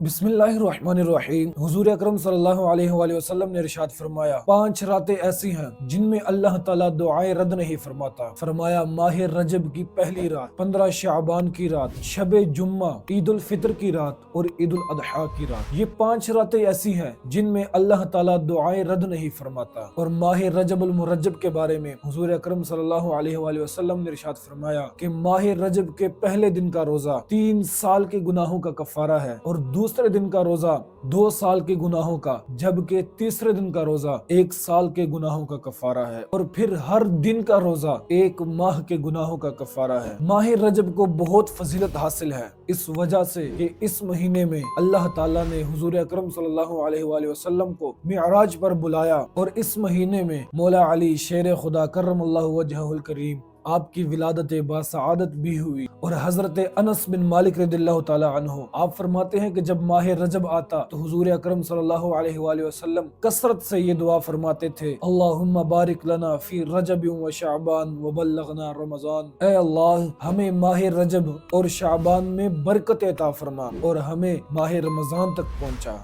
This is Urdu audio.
بسم اللہ الرحمن الرحیم۔ حضور اکرم صلی اللہ علیہ وآلہ وسلم نے ارشاد فرمایا، 5 راتیں ایسی ہیں جن میں اللہ تعالیٰ دعائیں رد نہیں فرماتا۔ فرمایا ماہ رجب کی پہلی رات، 15 شعبان کی رات، شب جمعہ، عید الفطر کی رات اور عید الاضحیٰ کی رات۔ یہ 5 راتیں ایسی ہیں جن میں اللہ تعالیٰ دعائیں رد نہیں فرماتا۔ اور ماہ رجب المرجب کے بارے میں حضور اکرم صلی اللہ علیہ وآلہ وسلم نے ارشاد فرمایا کہ ماہ رجب کے پہلے دن کا روزہ 3 سال کے گناہوں کا کفارہ ہے، اور دوسرے دن کا روزہ 2 سال کے گناہوں کا، جبکہ تیسرے دن کا روزہ 1 سال کے گناہوں کا کفارہ ہے، اور پھر ہر دن کا روزہ 1 ماہ کے گناہوں کا کفارہ ہے۔ ماہ رجب کو بہت فضیلت حاصل ہے، اس وجہ سے کہ اس مہینے میں اللہ تعالیٰ نے حضور اکرم صلی اللہ علیہ وآلہ وسلم کو معراج پر بلایا، اور اس مہینے میں مولا علی شیر خدا کرم اللہ وجہہ الکریم آپ کی ولادت باسعادت بھی ہوئی۔ اور حضرت انس بن مالک رضی اللہ تعالی عنہ آپ فرماتے ہیں کہ جب ماہ رجب آتا تو حضور اکرم صلی اللہ علیہ وآلہ وسلم کثرت سے یہ دعا فرماتے تھے، اللہم بارک لنا فی رجب و شعبان وبلغنا رمضان۔ اے اللہ ہمیں ماہ رجب اور شعبان میں برکت عطا فرما اور ہمیں ماہ رمضان تک پہنچا۔